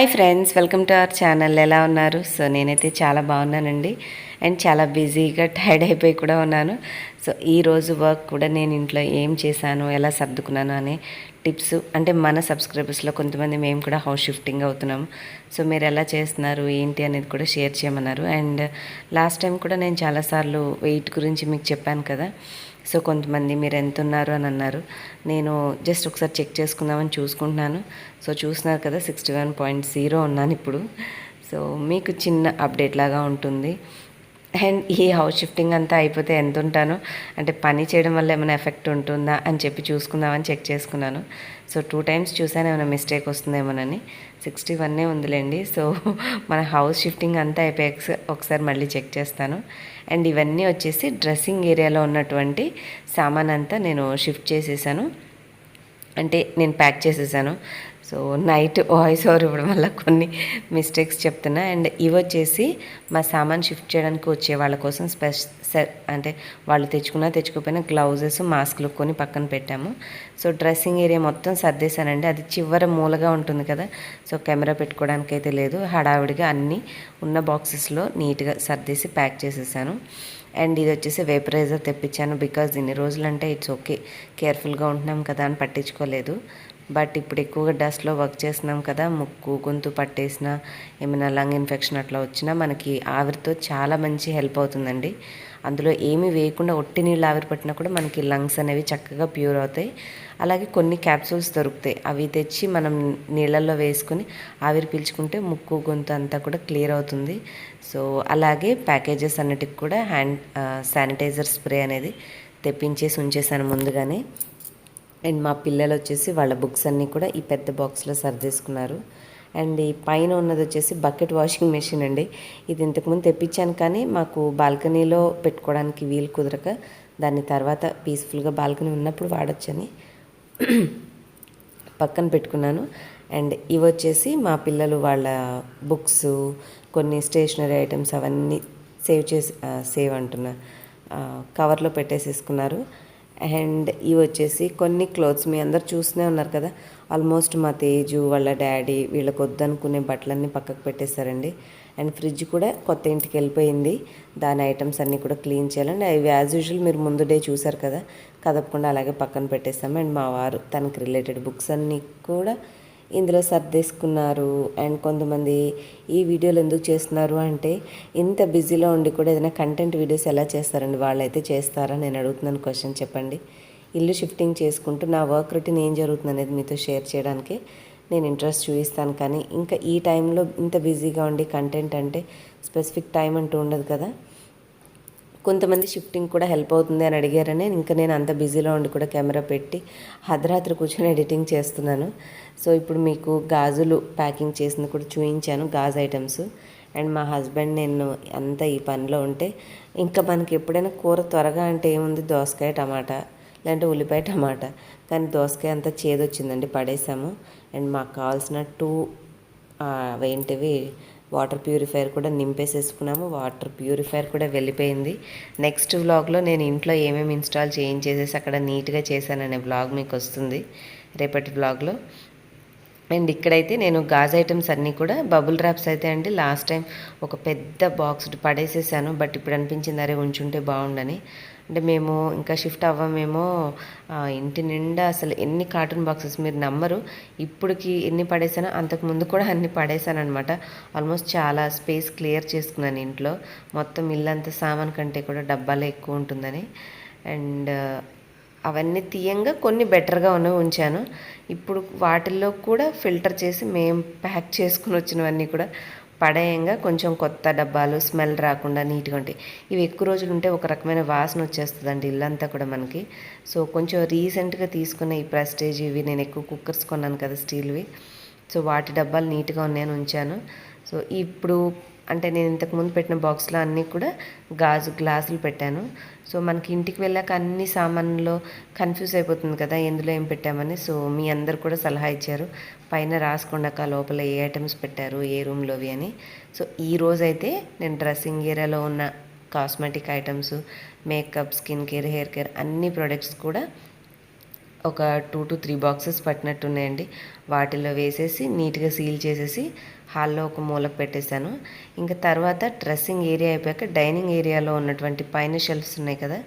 Hi friends, welcome to our channel. ఎలా ఉన్నారు? So నేనైతే చాలా బాగున్నానండి అండ్ చాలా బిజీగా టైర్డ్ అయిపోయి కూడా ఉన్నాను. సో ఈరోజు వర్క్ కూడా నేను ఇంట్లో ఏం చేశాను, ఎలా సర్దుకున్నాను అనే టిప్స్, అంటే మన సబ్స్క్రైబర్స్లో కొంతమంది మేము కూడా హౌస్ షిఫ్టింగ్ అవుతున్నాము. సో మీరు ఎలా చేస్తున్నారు ఏంటి అనేది కూడా షేర్ చేయమన్నారు. అండ్ లాస్ట్ టైం కూడా నేను చాలాసార్లు వెయిట్ గురించి మీకు చెప్పాను కదా. సో కొంతమంది మీరు ఎంత ఉన్నారు అని అన్నారు. నేను జస్ట్ ఒకసారి చెక్ చేసుకుందామని చూసుకుంటున్నాను. సో చూస్తున్నారు కదా 61.0 ఉన్నాను ఇప్పుడు. సో మీకు చిన్న అప్డేట్ లాగా ఉంటుంది. అండ్ ఈ హౌస్ షిఫ్టింగ్ అంతా అయిపోతే ఎంత ఉంటానో, అంటే పని చేయడం వల్ల ఏమైనా ఎఫెక్ట్ ఉంటుందా అని చెప్పి చూసుకుందామని చెక్ చేసుకున్నాను. సో 2 టైమ్స్ చూసాను ఏమైనా మిస్టేక్ వస్తుందేమోనని. 61 ఉందిలేండి. సో మన హౌస్ షిఫ్టింగ్ అంతా అయిపోయాక ఒకసారి మళ్ళీ చెక్ చేస్తాను. అండ్ ఇవన్నీ వచ్చేసి డ్రెస్సింగ్ ఏరియాలో ఉన్నటువంటి సామాన్ అంతా నేను షిఫ్ట్ చేసేసాను, అంటే నేను ప్యాక్ చేసేసాను. సో నైట్ వాయిస్ ఓవర్ ఇవ్వడం వల్ల కొన్ని మిస్టేక్స్ చెప్తున్నా. అండ్ ఇవి వచ్చేసి మా సామాన్ షిఫ్ట్ చేయడానికి వచ్చే వాళ్ళ కోసం అంటే వాళ్ళు తెచ్చుకోకపోయినా గ్లౌజెస్, మాస్కులు కొని పక్కన పెట్టాము. సో డ్రెస్సింగ్ ఏరియా మొత్తం సర్దేశానండి. అది చివర మూలగా ఉంటుంది కదా, సో కెమెరా పెట్టుకోవడానికి అయితే లేదు. హడావిడిగా అన్నీ ఉన్న బాక్సెస్లో నీట్గా సర్దేసి ప్యాక్ చేసేసాను. అండ్ ఇది వచ్చేసి వేపరైజర్ తెప్పించాను. బికాజ్ ఇన్ని రోజులు అంటే ఇట్స్ ఓకే, కేర్ఫుల్గా ఉంటున్నాం కదా అని పట్టించుకోలేదు. బట్ ఇప్పుడు ఎక్కువగా డస్ట్లో వర్క్ చేస్తున్నాం కదా, ముక్కు గొంతు పట్టేసిన, ఏమైనా లంగ్ ఇన్ఫెక్షన్ అట్లా వచ్చినా మనకి ఆవిరితో చాలా మంచి హెల్ప్ అవుతుందండి. అందులో ఏమీ వేయకుండా ఒట్టి నీళ్ళు ఆవిరి పట్టినా కూడా మనకి లంగ్స్ అనేవి చక్కగా ప్యూర్ అవుతాయి. అలాగే కొన్ని క్యాప్సూల్స్ దొరుకుతాయి, అవి తెచ్చి మనం నీళ్ళల్లో వేసుకొని ఆవిరి పీల్చుకుంటే ముక్కు గొంతు అంతా కూడా క్లియర్ అవుతుంది. సో అలాగే ప్యాకేజెస్ అన్నిటికి కూడా శానిటైజర్ స్ప్రే అనేది తెప్పించేసి ఉంచేసాను ముందుగానే. అండ్ మా పిల్లలు వచ్చేసి వాళ్ళ బుక్స్ అన్నీ కూడా ఈ పెద్ద బాక్స్లో సర్దేసుకున్నారు. అండ్ ఈ పైన ఉన్నది వచ్చేసి బకెట్ వాషింగ్ మెషిన్ అండి. ఇది ఇంతకుముందు తెప్పించాను, కానీ మాకు బాల్కనీలో పెట్టుకోవడానికి వీలు కుదరక దాన్ని తర్వాత పీస్ఫుల్గా బాల్కనీ ఉన్నప్పుడు వాడచ్చని పక్కన పెట్టుకున్నాను. అండ్ ఇవి వచ్చేసి మా పిల్లలు వాళ్ళ బుక్స్, కొన్ని స్టేషనరీ ఐటమ్స్ అవన్నీ సేవ్ అంటున్నా కవర్లో పెట్టేసేసుకున్నారు. అండ్ ఇవి వచ్చేసి కొన్ని క్లోత్స్, మీ అందరు చూస్తూనే ఉన్నారు కదా, ఆల్మోస్ట్ మా తేజు వాళ్ళ డాడీ వీళ్ళకి వద్దనుకునే బట్టలన్నీ పక్కకు పెట్టేశారండి. అండ్ ఫ్రిడ్జ్ కూడా కొత్త ఇంటికి వెళ్ళిపోయింది, దాని ఐటమ్స్ అన్నీ కూడా క్లీన్ చేయాలండి. అవి యాజ్ యూజువల్ మీరు ముందు డే చూసారు కదా, కదపకుండా అలాగే పక్కన పెట్టేస్తాము. అండ్ మా వారు తనకి రిలేటెడ్ బుక్స్ అన్నీ కూడా ఇందులో సర్దేసుకున్నారు. అండ్ కొంతమంది ఈ వీడియోలు ఎందుకు చేస్తున్నారు అంటే, ఇంత బిజీలో ఉండి కూడా ఏదైనా కంటెంట్ వీడియోస్ ఎలా చేస్తారండి, వాళ్ళైతే చేస్తారా నేను అడుగుతున్నాను క్వశ్చన్. చెప్పండి. ఇల్లు షిఫ్టింగ్ చేసుకుంటూ నా వర్క్ రొటీన్ ఏం జరుగుతుంది అనేది మీతో షేర్ చేయడానికి నేను ఇంట్రెస్ట్ చూపిస్తాను. కానీ ఇంకా ఈ టైంలో ఇంత బిజీగా ఉండి కంటెంట్ అంటే స్పెసిఫిక్ టైం అంటూ ఉండదు కదా. కొంతమంది షిఫ్టింగ్ కూడా హెల్ప్ అవుతుంది అని అడిగారని ఇంకా నేను అంత బిజీలో ఉండి కూడా కెమెరా పెట్టి అర్ధరాత్రి కూర్చొని ఎడిటింగ్ చేస్తున్నాను. సో ఇప్పుడు మీకు గాజులు ప్యాకింగ్ చేసింది కూడా చూపించాను, గాజు ఐటమ్స్. అండ్ మా హస్బెండ్ నేను అంతా ఈ పనిలో ఉంటే, ఇంకా మనకి ఎప్పుడైనా కూర త్వరగా అంటే ఏముంది, దోసకాయ టమాటా లేదంటే ఉల్లిపాయ టమాటా, కానీ దోసకాయ అంతా చేదొచ్చిందండి, పడేసాము. అండ్ మాకు కావాల్సిన 2 ఏంటివి వాటర్ ప్యూరిఫైయర్ కూడా నింపేసేసుకున్నాము. వాటర్ ప్యూరిఫైయర్ కూడా వెళ్ళిపోయింది. నెక్స్ట్ వ్లాగ్లో నేను ఇంట్లో ఏమేమి ఇన్స్టాల్ చేయించేసేసి అక్కడ నీట్గా చేశాననే వ్లాగ్ మీకు వస్తుంది రేపటి వ్లాగ్లో. అండ్ ఇక్కడైతే నేను గాజు ఐటమ్స్ అన్నీ కూడా బబుల్ ర్యాప్స్ అయితే అండి లాస్ట్ టైం ఒక పెద్ద బాక్స్ పడేసేసాను. బట్ ఇప్పుడు అనిపించింది అరే ఉంచుంటే బాగుండని. అంటే మేము ఇంకా షిఫ్ట్ అవ్వమేమో, ఇంటి నిండా అసలు ఎన్ని కార్టూన్ బాక్సెస్ మీరు నమ్మరు. ఇప్పటికి ఎన్ని పడేసానో అంతకుముందు కూడా అన్ని పడేసాను అనమాట. ఆల్మోస్ట్ చాలా స్పేస్ క్లియర్ చేసుకున్నాను ఇంట్లో. మొత్తం ఇల్లంతా సామాన్ కంటే కూడా డబ్బాలే ఎక్కువ ఉంటుందని. అండ్ అవన్నీ తీయంగా కొన్ని బెటర్గా ఉన్నవి ఉంచాను. ఇప్పుడు వాటిల్లో కూడా ఫిల్టర్ చేసి మేము ప్యాక్ చేసుకుని వచ్చినవన్నీ కూడా పడేయంగా కొంచెం కొత్త డబ్బాలు స్మెల్ రాకుండా నీట్గా ఉంటాయి. ఇవి ఎక్కువ రోజులు ఉంటే ఒక రకమైన వాసన వచ్చేస్తుందండి ఇల్లంతా కూడా మనకి. సో కొంచెం రీసెంట్గా తీసుకున్న ఈ ప్రెస్టేజ్ ఇవి నేను ఎక్కువ కుక్కర్స్ కొన్నాను కదా స్టీల్వి, సో వాటి డబ్బాలు నీట్గా ఉన్నాయని ఉంచాను. సో ఇప్పుడు అంటే నేను ఇంతకుముందు పెట్టిన బాక్స్లో అన్నీ కూడా గాజు గ్లాసులు పెట్టాను. సో మనకి ఇంటికి వెళ్ళాక అన్ని సామాన్లో కన్ఫ్యూజ్ అయిపోతుంది కదా ఎందులో ఏం పెట్టామని. సో మీ అందరు కూడా సలహా ఇచ్చారు, పైన రాసుకుండాక లోపల ఏ ఐటమ్స్ పెట్టారు ఏ రూమ్లోవి అని. సో ఈరోజైతే నేను డ్రెస్సింగ్ ఏరియాలో ఉన్న cosmetic items, makeup, skin care, hair care అన్ని ప్రొడక్ట్స్ కూడా ఒక 2 to 3 బాక్సెస్ పట్టినట్టున్నాయండి. వాటిలో వేసేసి నీట్గా సీల్ చేసేసి హాల్లో ఒక మూలకు పెట్టేశాను. ఇంకా తర్వాత డ్రెస్సింగ్ ఏరియా అయిపోయాక డైనింగ్ ఏరియాలో ఉన్నటువంటి పైన షెల్ఫ్స్ ఉన్నాయి కదా,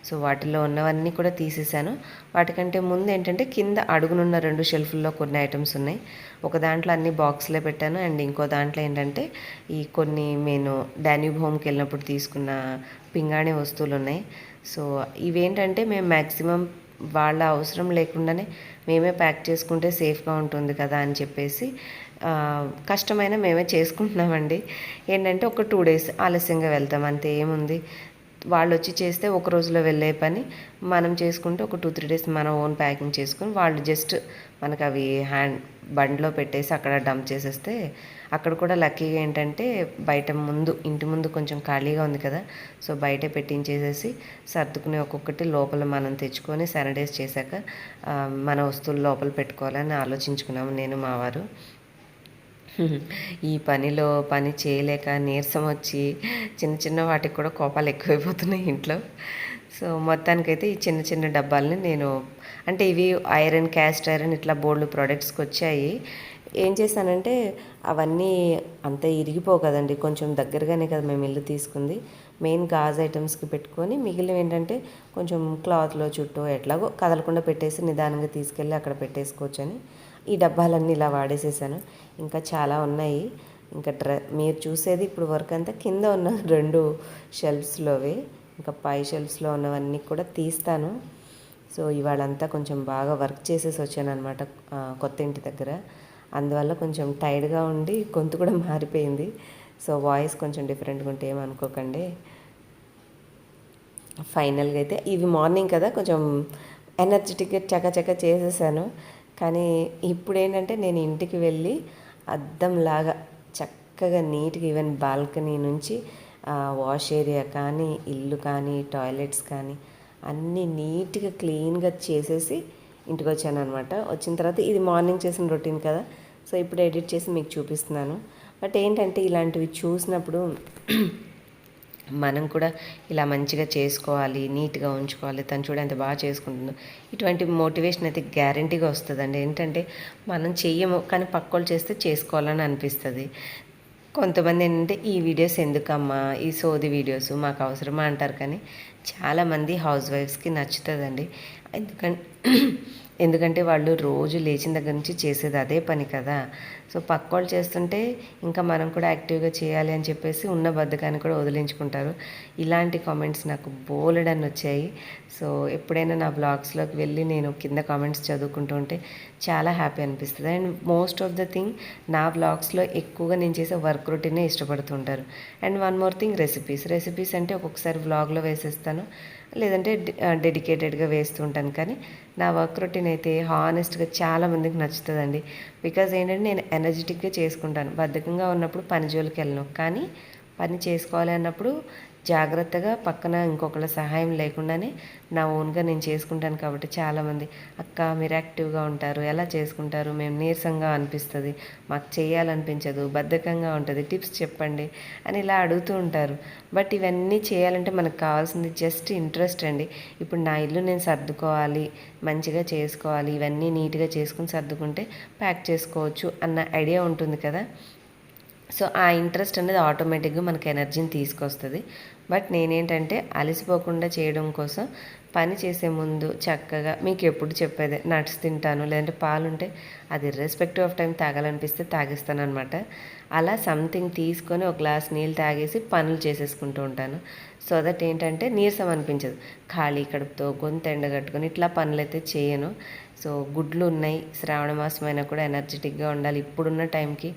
సో వాటిలో ఉన్నవన్నీ కూడా తీసేసాను. వాటికంటే ముందు ఏంటంటే కింద అడుగునున్న 2 షెల్ఫ్ల్లో కొన్ని ఐటమ్స్ ఉన్నాయి. ఒక దాంట్లో అన్ని బాక్స్లే పెట్టాను, అండ్ ఇంకో దాంట్లో ఏంటంటే ఈ కొన్ని నేను డాన్యూబ్ హోమ్కి వెళ్ళినప్పుడు తీసుకున్న పింగాణి వస్తువులు ఉన్నాయి. సో ఇవేంటంటే మేము మ్యాక్సిమం వాళ్ళ అవసరం లేకుండానే మేమే ప్యాక్ చేసుకుంటే సేఫ్గా ఉంటుంది కదా అని చెప్పేసి కష్టమైన మేమే చేసుకుంటున్నామండి. ఏంటంటే ఒక 2 days ఆలస్యంగా వెళ్తాం, అంతే. ఏముంది, వాళ్ళు వచ్చి చేస్తే ఒక రోజులో వెళ్ళే పని మనం చేసుకుంటే ఒక 2-3 days మన ఓన్ ప్యాకింగ్ చేసుకుని వాళ్ళు జస్ట్ మనకు అవి బండిలో పెట్టేసి అక్కడ డంప్ చేసేస్తే, అక్కడ కూడా లక్కీగా ఏంటంటే బయట ఇంటి ముందు కొంచెం ఖాళీగా ఉంది కదా, సో బయటే పెట్టించేసేసి సర్దుకుని ఒక్కొక్కటి లోపల మనం తెచ్చుకొని శానిటైజ్ చేశాక మన వస్తువులు లోపల పెట్టుకోవాలని ఆలోచించుకున్నాము నేను మా వారు. ఈ పని చేయలేక నీరసం వచ్చి చిన్న చిన్న వాటికి కూడా కోపాలు ఎక్కువైపోతున్నాయి ఇంట్లో. సో మొత్తానికైతే ఈ చిన్న చిన్న డబ్బాలని నేను, అంటే ఇవి ఐరన్, క్యాస్ట్ ఐరన్ ఇట్లా బోల్డ్ ప్రోడక్ట్స్కి వచ్చాయి. ఏం చేశానంటే అవన్నీ అంత ఇరిగిపోవు కదండి, కొంచెం దగ్గరగానే కదా మేము ఇల్లు తీసుకుంది. మెయిన్ గాజ్ ఐటమ్స్కి పెట్టుకొని మిగిలిన ఏంటంటే కొంచెం క్లాత్లో చుట్టూ ఎట్లాగో కదలకుండా పెట్టేసి నిదానంగా తీసుకెళ్ళి అక్కడ పెట్టేసుకోవచ్చని ఈ డబ్బాలన్నీ ఇలా వాడేసేసాను. ఇంకా చాలా ఉన్నాయి. ఇంకా మీరు చూసేది ఇప్పుడు వర్క్ అంతా కింద ఉన్న 2 షెల్ఫ్స్లోవే. ఇంకా పై షెల్ఫ్స్లో ఉన్నవన్నీ కూడా తీస్తాను. సో ఇవాళంతా కొంచెం బాగా వర్క్ చేసేసి వచ్చాను అనమాట కొత్త ఇంటి దగ్గర. అందువల్ల కొంచెం టైర్డ్గా ఉండి గొంతు కూడా మారిపోయింది. సో వాయిస్ కొంచెం డిఫరెంట్గా ఉంటే ఏమనుకోకండి. ఫైనల్గా అయితే ఇవి మార్నింగ్ కదా, కొంచెం ఎనర్జెటిక్గా చకచక చేసేసాను. కానీ ఇప్పుడు ఏంటంటే నేను ఇంటికి వెళ్ళి అద్దంలాగా చక్కగా నీట్గా ఈవెన్ బాల్కనీ నుంచి వాష్ ఏరియా కానీ, ఇల్లు కానీ, టాయిలెట్స్ కానీ అన్నీ నీట్గా క్లీన్గా చేసేసి ఇంటికి వచ్చాను అనమాట. వచ్చిన తర్వాత ఇది మార్నింగ్ చేసిన రొటీన్ కదా, సో ఇప్పుడు ఎడిట్ చేసి మీకు చూపిస్తున్నాను. బట్ ఏంటంటే ఇలాంటివి చూసినప్పుడు మనం కూడా ఇలా మంచిగా చేసుకోవాలి, నీట్గా ఉంచుకోవాలి, తను చూడ ఎంత బాగా చేసుకుంటుందో, ఇటువంటి మోటివేషన్ అయితే గ్యారంటీగా వస్తుందండి. ఏంటంటే మనం చెయ్యము కానీ పక్కోళ్ళు చేస్తే చేసుకోవాలని అనిపిస్తుంది. కొంతమంది ఏంటంటే ఈ వీడియోస్ ఎందుకమ్మా, ఈ సోది వీడియోస్ మాకు అవసరమా అంటారు. కానీ చాలామంది హౌస్ వైఫ్స్కి నచ్చుతుందండి. ఎందుకంటే వాళ్ళు రోజు లేచిన దగ్గర నుంచి చేసేది అదే పని కదా. సో పక్కోళ్ళు చేస్తుంటే ఇంకా మనం కూడా యాక్టివ్గా చేయాలి అని చెప్పేసి ఉన్న బద్ధకాన్ని కూడా వదిలించుకుంటారు. ఇలాంటి కామెంట్స్ నాకు బోలెడన్ని వచ్చాయి. సో ఎప్పుడైనా నా బ్లాగ్స్లోకి వెళ్ళి నేను కింద కామెంట్స్ చదువుకుంటూ ఉంటే చాలా హ్యాపీ అనిపిస్తుంది. And most of the thing నా బ్లాగ్స్లో ఎక్కువగా నేను చేసే వర్క్ రొటీనే ఇష్టపడుతుంటారు. And one more thing, recipes అంటే ఒక్కొక్కసారి వ్లాగ్లో వేసేస్తాను, లేదంటే డెడికేటెడ్గా వేస్తూ ఉంటాను. కానీ నా వర్క్ రొటీన్ అయితే హానెస్ట్గా చాలామందికి నచ్చుతుందండి. బికాజ్ ఏంటంటే నేను ఎనర్జెటిక్గా చేసుకుంటాను. బద్ధకంగా ఉన్నప్పుడు పని జోలికి వెళ్ళను, కానీ పని చేసుకోవాలి అన్నప్పుడు జాగ్రత్తగా పక్కన ఇంకొకళ్ళ సహాయం లేకుండానే నా ఓన్గా నేను చేసుకుంటాను. కాబట్టి చాలామంది, అక్క మీరు యాక్టివ్గా ఉంటారు, ఎలా చేసుకుంటారు, మేము నీరసంగా అనిపిస్తుంది, మాకు చేయాలనిపించదు, బద్ధకంగా ఉంటుంది, టిప్స్ చెప్పండి అని ఇలా అడుగుతూ ఉంటారు. బట్ ఇవన్నీ చేయాలంటే మనకు కావాల్సింది జస్ట్ ఇంట్రెస్ట్ అండి. ఇప్పుడు నా ఇల్లు నేను సర్దుకోవాలి, మంచిగా చేసుకోవాలి, ఇవన్నీ నీట్గా చేసుకుని సర్దుకుంటే ప్యాక్ చేసుకోవచ్చు అన్న ఐడియా ఉంటుంది కదా. సో ఆ ఇంట్రెస్ట్ అనేది ఆటోమేటిక్గా మనకి ఎనర్జీని తీసుకొస్తుంది. బట్ నేనేంటంటే అలసిపోకుండా చేయడం కోసం పని చేసే ముందు చక్కగా మీకు ఎప్పుడు చెప్పేదే, నట్స్ తింటాను, లేదంటే పాలుంటే అది ఇర్రెస్పెక్టివ్ ఆఫ్ టైం తాగాలనిపిస్తే తాగిస్తాను అనమాట. అలా సంథింగ్ తీసుకొని ఒక గ్లాస్ నీళ్ళు తాగేసి పనులు చేసేసుకుంటూ ఉంటాను. సో దట్ ఏంటంటే నీరసం అనిపించదు. ఖాళీ కడుపుతో గొంతు ఎండగట్టుకొని ఇట్లా పనులు అయితే చేయను. సో గుడ్లు ఉన్నాయి, శ్రావణ మాసం అయినా కూడా ఎనర్జెటిక్గా ఉండాలి. ఇప్పుడున్న టైంకి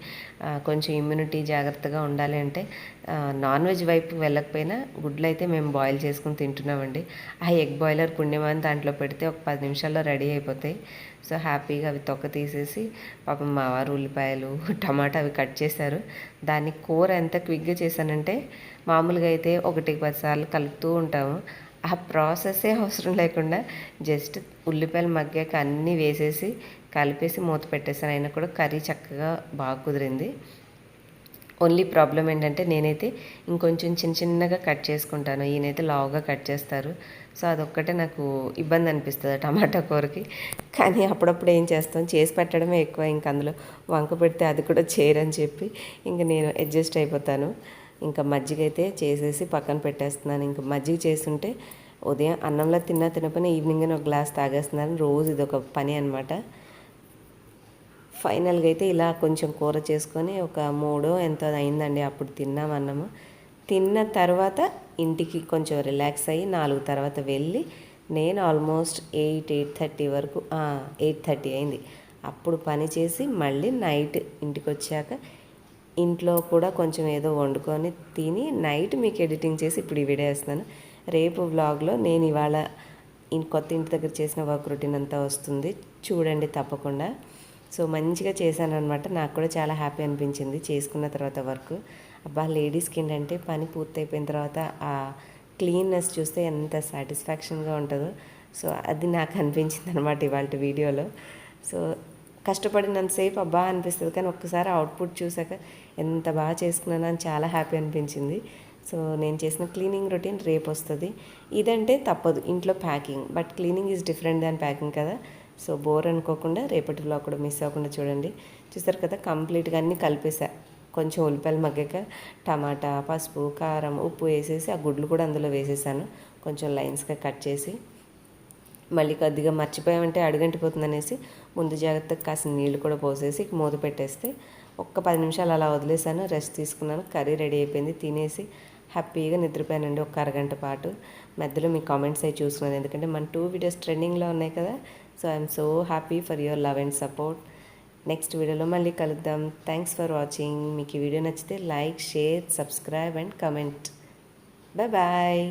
కొంచెం ఇమ్యూనిటీ జాగ్రత్తగా ఉండాలి అంటే నాన్ వెజ్ వైపు వెళ్ళకపోయినా గుడ్లు అయితే మేము బాయిల్ చేసుకుని తింటున్నామండి. ఆ ఎగ్ బాయిలర్ పుణ్యమాని దాంట్లో పెడితే ఒక 10 నిమిషాల్లో రెడీ అయిపోతాయి. సో హ్యాపీగా అవి తొక్క తీసేసి, పాపం మా వారు ఉల్లిపాయలు, టమాటా అవి కట్ చేశారు. దాన్ని కూర ఎంత క్విక్గా చేశానంటే, మామూలుగా అయితే 1-10 సార్లు కలుపుతూ ఉంటాము. ఆ ప్రాసెస్సే అవసరం లేకుండా జస్ట్ ఉల్లిపాయలు మగ్గాక అన్నీ వేసేసి కలిపేసి మూత పెట్టేసాను. అయినా కూడా కర్రీ చక్కగా బాగా కుదిరింది. ఓన్లీ ప్రాబ్లం ఏంటంటే నేనైతే ఇంకొంచెం చిన్నగా కట్ చేసుకుంటాను, ఈయనైతే లావుగా కట్ చేస్తారు. సో అదొక్కటే నాకు ఇబ్బంది అనిపిస్తుంది టమాటా కూరకి. కానీ అప్పుడప్పుడు ఏం చేస్తాం, చేసి పెట్టడమే ఎక్కువ, ఇంక అందులో వంక పెడితే అది కూడా చేయరని చెప్పి ఇంక నేను అడ్జస్ట్ అయిపోతాను. ఇంకా మజ్జిగ అయితే చేసేసి పక్కన పెట్టేస్తున్నాను. ఇంకా మజ్జిగ చేసుంటే ఉదయం అన్నంలో తినకపోయినా ఈవినింగ్ ఒక గ్లాస్ తాగేస్తున్నాను. రోజు ఇదొక పని అనమాట. ఫైనల్గా అయితే ఇలా కొంచెం కూర చేసుకొని ఒక 3 ఎంతో అయిందండి. అప్పుడు తిన్నాం అన్నము. తిన్న తర్వాత ఇంటికి కొంచెం రిలాక్స్ అయ్యి 4 తర్వాత వెళ్ళి నేను ఆల్మోస్ట్ 8:30 వరకు 8:30 అయింది. అప్పుడు పని చేసి మళ్ళీ నైట్ ఇంటికి వచ్చాక ఇంట్లో కూడా కొంచెం ఏదో వండుకొని తిని నైట్ మీకు ఎడిటింగ్ చేసి ఇప్పుడు ఈ వీడియో వేస్తున్నాను. రేపు వ్లాగ్లో నేను ఇవాళ కొత్త ఇంటి దగ్గర చేసిన వర్క్ రొటీన్ అంతా వస్తుంది, చూడండి తప్పకుండా. సో మంచిగా చేశాను అనమాట. నాకు కూడా చాలా హ్యాపీ అనిపించింది చేసుకున్న తర్వాత వర్క్. అబ్బా, లేడీస్కి ఏంటంటే పని పూర్తయిపోయిన తర్వాత ఆ క్లీన్నెస్ చూస్తే ఎంత సాటిస్ఫాక్షన్గా ఉంటుందో. సో అది నాకు అనిపించింది అనమాట ఇవాళ వీడియోలో. సో కష్టపడినంతసేపు అబ్బా అనిపిస్తుంది, కానీ ఒక్కసారి అవుట్పుట్ చూసాక ఎంత బాగా చేసుకున్నాను అని చాలా హ్యాపీ అనిపించింది. సో నేను చేసిన క్లీనింగ్ రొటీన్ రేపు వస్తుంది. ఇదంటే తప్పదు, ఇంట్లో packing, but cleaning is different than packing కదా. సో బోర్ అనుకోకుండా రేపటి వ్లాగ్ కూడా మిస్ అవ్వకుండా చూడండి. చూస్తారు కదా, కంప్లీట్గా అన్నీ కలిపేసా. కొంచెం ఉల్లిపాయలు మగ్గాక టమాటా, పసుపు, కారం, ఉప్పు వేసేసి ఆ గుడ్లు కూడా అందులో వేసేసాను, కొంచెం లైన్స్గా కట్ చేసి. మళ్ళీ కొద్దిగా మర్చిపోయామంటే అడుగంటిపోతుంది అనేసి ముందు జాగ్రత్తగా కాసిన నీళ్ళు కూడా పోసేసి మూత పెట్టేస్తే ఒక్క 10 నిమిషాలు అలా వదిలేసాను, రెస్ట్ తీసుకున్నాను. కర్రీ రెడీ అయిపోయింది, తినేసి హ్యాపీగా నిద్రపోయానండి ఒక అరగంట పాటు. మధ్యలో మీ కామెంట్స్ అవి చూసుకున్నాను, ఎందుకంటే మన 2 వీడియోస్ ట్రెండింగ్లో ఉన్నాయి కదా. So I'm so happy for your love and support. Next వీడియోలో మళ్ళీ కలుద్దాం. Thanks for watching. మీకు ఈ వీడియో నచ్చితే like, share, subscribe and comment. Bye bye.